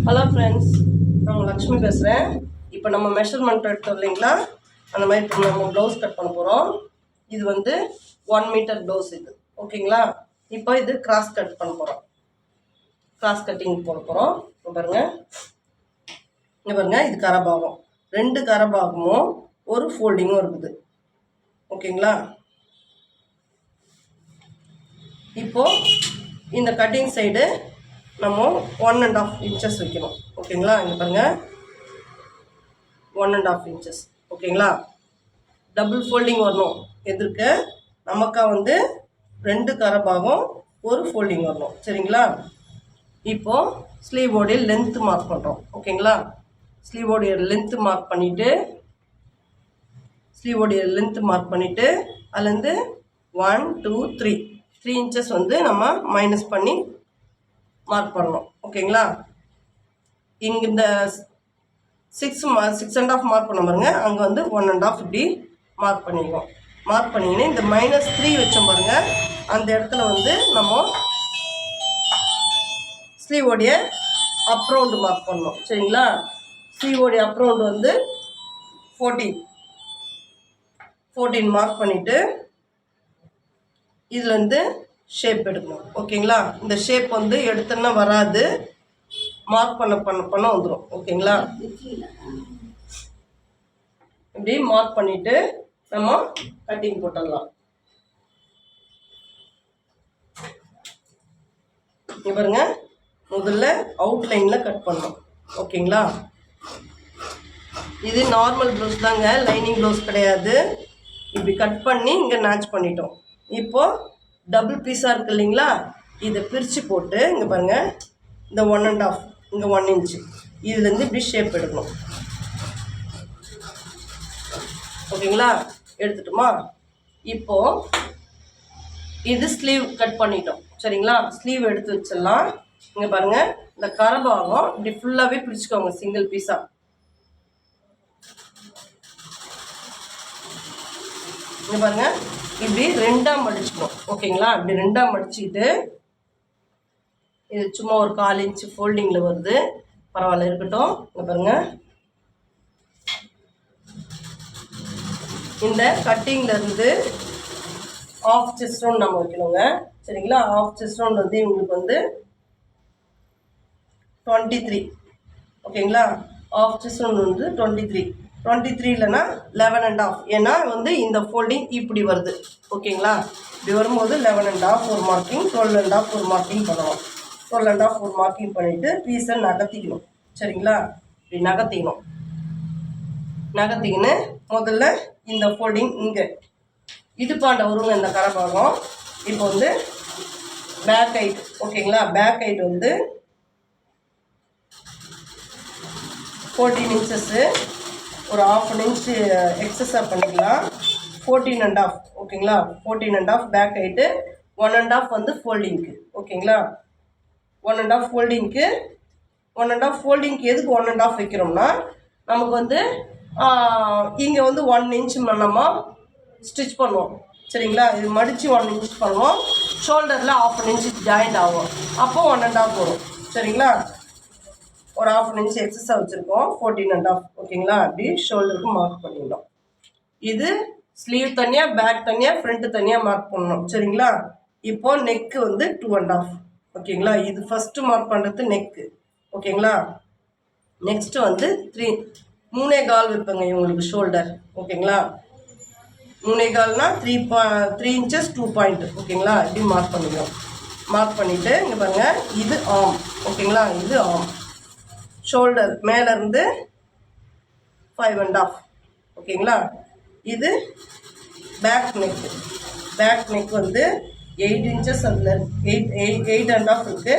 Hello friends, நான் உங்கள் லக்ஷ்மி பேசுகிறேன். இப்போ நம்ம மெஷர்மெண்ட் எடுத்தோம் இல்லைங்களா, அந்த மாதிரி இப்போ நம்ம ப்ளவுஸ் கட் பண்ண போகிறோம். இது வந்து 1 மீட்டர் ப்ளவுஸ் இது, ஓகேங்களா. இப்போ இது கிராஸ் கட் பண்ண போகிறோம், கிராஸ் கட்டிங் போட போகிறோம். இப்போ பாருங்கள், இங்கே பாருங்கள், இது கரபாகம், 2 கரபாகமும் ஒரு ஃபோல்டிங்கும் இருக்குது, ஓகேங்களா. இப்போது இந்த கட்டிங் சைடு நம்ம 1.5 இன்ச்சஸ் வைக்கணும், ஓகேங்களா. இங்கே பாருங்கள், 1.5 இன்ச்சஸ், ஓகேங்களா. டபுள் ஃபோல்டிங் வரணும். எதிர்க்க நமக்கா வந்து 2 கரபாகம் ஒரு ஃபோல்டிங் வரணும், சரிங்களா. இப்போது ஸ்லீவோடைய லென்த்து மார்க் பண்ணுறோம், ஓகேங்களா. ஸ்லீவோடைய லென்த்து மார்க் பண்ணிவிட்டு அதுலேருந்து 1 2 3 இன்ச்சஸ் வந்து நம்ம மைனஸ் பண்ணி மார்க் பண்ணணும், ஓகேங்களா. இங்கே இந்த 6.5 மார்க் பண்ண பாருங்க, அங்கே வந்து 1.5 இப்படி மார்க் பண்ணிக்கணும். மார்க் பண்ணிங்கன்னா இந்த -3 வச்சோம் பாருங்க, அந்த இடத்துல வந்து நம்ம ஸ்லீவோடைய அப் ரவுண்டு மார்க் பண்ணணும், சரிங்களா. ஸ்லீவோடைய அப் ரவுண்டு வந்து 14 மார்க் பண்ணிவிட்டு இதில் வந்து ஷேப் எடுக்கணும், ஓகேங்களா. இந்த ஷேப் வந்து எடுத்தோன்னா வராது, மார்க் பண்ண வந்துடும், ஓகேங்களா. இப்படி மார்க் பண்ணிவிட்டு நம்ம கட்டிங் போட்டுடலாம். இங்கே பாருங்க, முதல்ல அவுட்லைனில் கட் பண்ணணும், ஓகேங்களா. இது நார்மல் ப்ளவுஸ் தாங்க, லைனிங் ப்ளவுஸ் கிடையாது. இப்படி கட் பண்ணி இங்கே மேட்ச் பண்ணிட்டோம். இப்போது டபுள் பீஸாக இருக்குது இல்லைங்களா, இதை பிரித்து போட்டு இங்கே பாருங்கள், இந்த 1.5 இங்கே 1 இன்ச்சு இதுலேருந்து இப்படி ஷேப் எடுக்கணும், ஓகேங்களா. எடுத்துட்டோமா. இப்போது இது ஸ்லீவ் கட் பண்ணிட்டோம், சரிங்களா. ஸ்லீவ் எடுத்து வச்சிடலாம். இங்கே பாருங்கள், இந்த கரபாகம் இப்படி ஃபுல்லாகவே பிரிச்சுக்கோங்க, சிங்கிள் பீஸாக. இங்கே பாருங்கள், இப்படி 2ஆக மடிச்சுக்கணும், ஓகேங்களா. இப்படி 2ஆக மடிச்சுக்கிட்டு இது சும்மா ஒரு 1/4 இன்ச்சு ஃபோல்டிங்கில் வருது, பரவாயில்ல, இருக்கட்டும். இங்கே பாருங்கள், இந்த கட்டிங்லேருந்து ஆஃப் செஸ்ட் ரவுண்ட் நம்ம வைக்கணுங்க, சரிங்களா. ஆஃப் செஸ்ட் ரவுண்ட் வந்து இவங்களுக்கு வந்து 23, ஓகேங்களா. ஆஃப் செஸ்ட் ரவுண்ட் வந்து 23 இல்லைன்னா 11.5, ஏன்னா வந்து இந்த ஃபோல்டிங் இப்படி வருது, ஓகேங்களா. இப்படி வரும்போது 11.5 ஒரு மார்க்கிங், 12.5 ஒரு மார்க்கிங் பண்ணணும். 12.5 ஒரு மார்க்கிங் பண்ணிவிட்டு பீஸை நகர்த்திக்கணும், சரிங்களா. இப்படி நகர்த்திக்கின்னு முதல்ல இந்த ஃபோல்டிங் இங்கே இடுப்பாண்ட வருங்க இந்த கரபாகம். இப்போ வந்து பேக் ஹைட், ஓகேங்களா. பேக் ஹைட் வந்து 14 இன்ச்சஸ்ஸு, ஒரு 1/2 இன்ச்சு எக்ஸஸாக பண்ணிக்கலாம். 14.5, ஓகேங்களா. 14.5 பேக் ஹைட்டு, 1.5 வந்து ஃபோல்டிங்க்கு, ஓகேங்களா. 1.5 ஃபோல்டிங்க்கு எதுக்கு 1.5 வைக்கிறோம்னா, நமக்கு வந்து இங்கே வந்து 1 இன்ச் நம்ம ஸ்டிச் பண்ணுவோம், சரிங்களா. இது மடித்து 1 இன்ச் பண்ணுவோம், ஷோல்டரில் 1/2 இன்ச்சு ஜாயிண்ட் ஆகும், அப்போ 1.5 வரும், சரிங்களா. ஒரு 1/2 இன்ச் எக்ஸஸாக வச்சுருக்கோம், 14.5, ஓகேங்களா. அப்படி ஷோல்டருக்கு மார்க் பண்ணிடணும். இது ஸ்லீவ் தனியாக, பேக் தனியாக, ஃப்ரண்ட்டு தனியாக மார்க் பண்ணணும், சரிங்களா. இப்போது நெக்கு வந்து 2.5, ஓகேங்களா. இது ஃபஸ்ட்டு மார்க் பண்ணுறது நெக்கு, ஓகேங்களா. நெக்ஸ்ட்டு வந்து 3.25 வைப்பேங்க இவங்களுக்கு ஷோல்டர், ஓகேங்களா. 3.25னா 3 இன்ச்சஸ் 2 பாயிண்ட், ஓகேங்களா. இப்படி மார்க் பண்ணிக்கணும். மார்க் பண்ணிவிட்டு இங்கே பாருங்கள், இது ஆம், ஓகேங்களா. இது ஆம். ஷோல்டர் மேலேருந்து 5.5, ஓகேங்களா. இது பேக் நெக் வந்து 8 இன்ச்சஸ், அதில் 8.5 இருக்குது,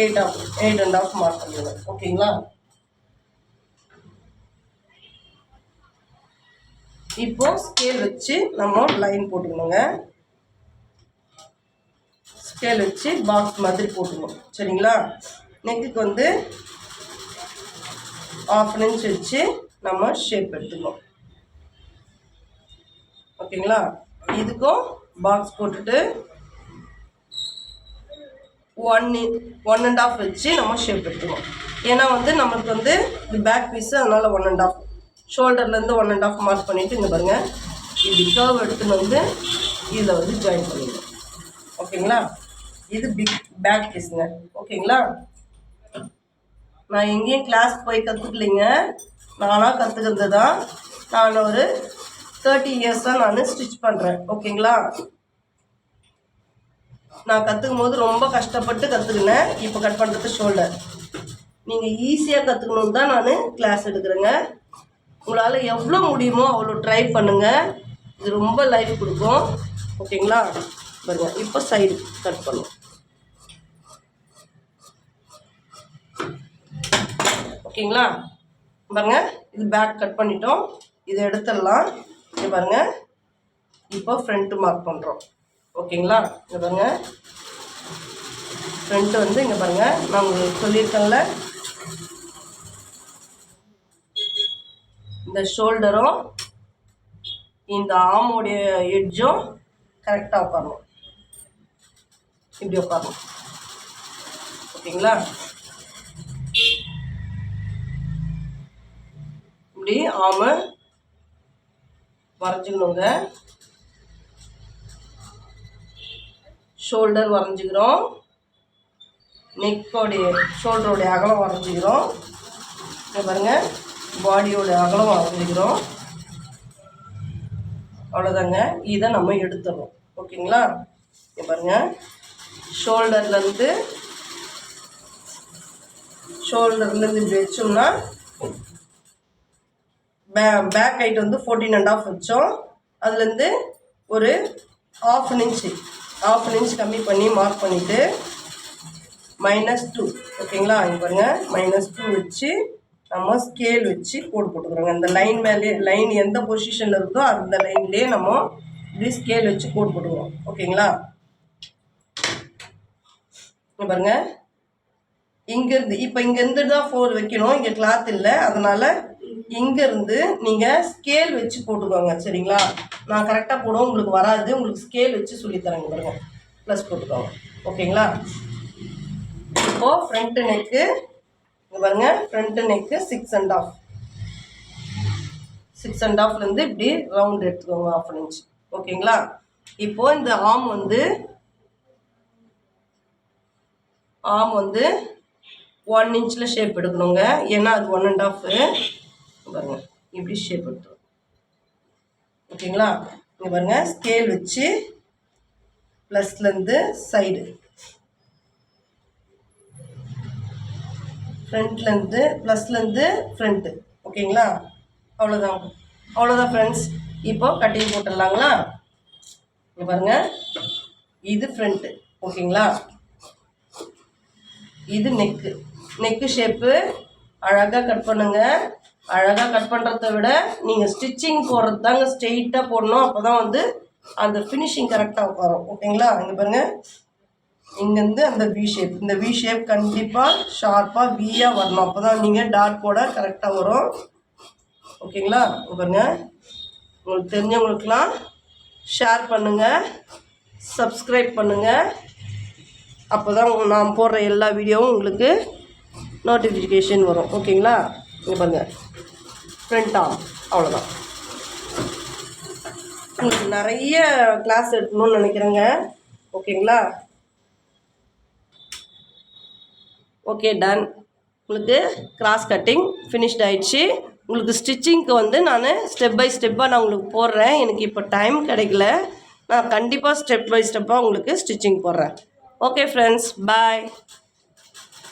8.5 மார்க் பண்ணிடுவோம், ஓகேங்களா. இப்போ ஸ்கேல் வச்சு நம்ம லைன் போட்டுக்கணுங்க. ஸ்கேல் வச்சு பாக்ஸ் மாதிரி போட்டுக்கணும், சரிங்களா. நெக்குக்கு வந்து 1/2 இன்ச் வச்சு நம்ம ஷேப் எடுத்துக்கணும், ஓகேங்களா. இதுக்கும் பாக்ஸ் போட்டுட்டு 1.5 வச்சு நம்ம ஷேப் எடுத்துக்கணும். ஏன்னா வந்து நமக்கு வந்து இது பேக் பீஸு, அதனால் 1.5 ஷோல்டர்லேருந்து 1.5 மார்க் பண்ணிவிட்டு இங்கே பாருங்கள் இப்படி கர்வ் எடுத்துன்னு வந்து இதில் வந்து ஜாயின் பண்ணிடணும். ஓகேங்களா? இது பேக் பீஸுங்க. ஓகேங்களா? நான் எங்கேயும் கிளாஸ் போய் கற்றுக்கலைங்க, நானாக கற்றுக்கிறது தான். நான் ஒரு 30 இயர்ஸாக நான் ஸ்டிச் பண்ணுறேன். ஓகேங்களா? நான் கற்றுக்கும் போது ரொம்ப கஷ்டப்பட்டு கற்றுக்கினேன். இப்போ கட் பண்ணுறது ஷோல்டர். நீங்கள் ஈஸியாக கற்றுக்கணுன்னு தான் நான் கிளாஸ் எடுக்கிறேங்க. உங்களால் எவ்வளோ முடியுமோ அவ்வளோ ட்ரை பண்ணுங்கள். இது ரொம்ப லைஃப் கொடுக்கும். ஓகேங்களா? பாருங்க, இப்போ சைடு கட் பண்ணுவோம். ஓகேங்களா? பாருங்க, இது பேக் கட் பண்ணிட்டோம். இதை எடுத்துடலாம். இங்கே பாருங்க, இப்போ ஃப்ரண்ட்டு மார்க் பண்ணுறோம். ஓகேங்களா? இங்கே பாருங்க, ஃப்ரண்ட்டு வந்து இங்கே பாருங்க, நான் உங்களுக்கு சொல்லியிருக்கேன்ல, இந்த ஷோல்டரும் இந்த ஆமோடைய எட்ஜும் கரெக்டாக உட்காரணும். இப்படி உட்காரணும். ஓகேங்களா? இப்படி ஆமை வரைஞ்சிக்கணுங்க. ஷோல்டர் வரைஞ்சிக்கிறோம். நெக்கோடைய ஷோல்டருடைய அகலம் வரைஞ்சிக்கிறோம். இங்கே பாருங்கள், பாடியோட அகலம் வரைஞ்சிக்கிறோம். அவ்வளோதாங்க. இதை நம்ம எடுத்துடணும். ஓகேங்களா? இங்கே பாருங்கள், ஷோல்டர்லேருந்து இப்படி வச்சோம்னா பேக் ஹைட் வந்து 14.5 வச்சோம். அதுலேருந்து ஒரு ½ இன்ச் கம்மி பண்ணி மார்க் பண்ணிவிட்டு -2. ஓகேங்களா? இங்கே பாருங்கள், -2 வச்சு நம்ம ஸ்கேல் வச்சு கோடு போட்டுக்கிறோங்க. இந்த லைன் மேலே, லைன் எந்த பொசிஷனில் இருக்கோ அந்த லைன்லேயே நம்ம இப்படி ஸ்கேல் வச்சு கோடு போட்டுக்கிறோம். ஓகேங்களா? இங்கே பாருங்கள், இங்கேருந்து இப்போ இங்கேருந்து தான் 4 வைக்கணும். இங்கே கிளாத் இல்லை, அதனால் இங்கேருந்து நீங்கள் ஸ்கேல் வச்சு போட்டுக்கோங்க. சரிங்களா? நான் கரெக்டாக போடுவோம், உங்களுக்கு வராது. உங்களுக்கு ஸ்கேல் வச்சு சொல்லித்தரேங்க. பாருங்கள், ப்ளஸ் போட்டுக்கோங்க. ஓகேங்களா? இப்போது ஃப்ரண்ட்டு நெக்கு இங்கே பாருங்கள், ஃப்ரண்ட்டு நெக்கு 6.5 இப்படி ரவுண்ட் எடுத்துக்கோங்க, ½ இன்ச். ஓகேங்களா? இப்போது இந்த ஆம் வந்து 1 இன்ச்சில் ஷேப் எடுக்கணுங்க. ஏன்னா அது 1.5. பாருங்கள், இப்படி ஷேப் எடுத்துரும். ஓகேங்களா? இங்கே பாருங்கள், ஸ்கேல் வச்சு ப்ளஸ்லேருந்து சைடு, ஃப்ரண்ட்லேருந்து ப்ளஸ்லேருந்து ஃப்ரண்ட்டு. ஓகேங்களா? அவ்வளோதான் ஃப்ரெண்ட்ஸ். இப்போ கட்டிங் போட்டுடலாங்களா? இங்கே பாருங்கள், இது ஃப்ரண்ட்டு. ஓகேங்களா? இது நெக்கு ஷேப்பு அழகாக கட் பண்ணுங்க. அழகாக கட் பண்ணுறத விட நீங்கள் ஸ்டிச்சிங் போடுறது தாங்க ஸ்ட்ரெயிட்டாக போடணும். அப்போ தான் வந்து அந்த ஃபினிஷிங் கரெக்டாக உட்காரும். ஓகேங்களா? இங்கே பாருங்கள், இங்கேருந்து அந்த வி ஷேப், இந்த வி ஷேப் கண்டிப்பாக ஷார்ப்பாக வியாக வரணும். அப்போ தான் நீங்கள் டாட் போட கரெக்டாக வரும். ஓகேங்களா? இங்கே பாருங்கள், உங்களுக்கு தெரிஞ்சவங்களுக்கெலாம் ஷேர் பண்ணுங்கள், சப்ஸ்கிரைப் பண்ணுங்கள். அப்போ தான் நான் போடுற எல்லா வீடியோவும் உங்களுக்கு நோட்டிஃபிகேஷன் வரும். ஓகேங்களா? இங்கே பாருங்கள், ஃப்ரண்ட் ஆர்ம். அவ்வளோதான். உங்களுக்கு நிறைய கிளாஸ் எடுக்கணும்னு நினைக்கிறேங்க. ஓகேங்களா? Okay, done. உங்களுக்கு கிராஸ் கட்டிங் ஃபினிஷ்ட் ஆயிடுச்சு. உங்களுக்கு ஸ்டிச்சிங்க்கு வந்து நான் ஸ்டெப் பை ஸ்டெப்பாக நான் உங்களுக்கு போடுறேன். எனக்கு இப்போ டைம் கிடைக்கல. நான் கண்டிப்பாக ஸ்டெப் பை ஸ்டெப்பாக உங்களுக்கு ஸ்டிச்சிங் போடுறேன். ஓகே ஃப்ரெண்ட்ஸ், பாய்.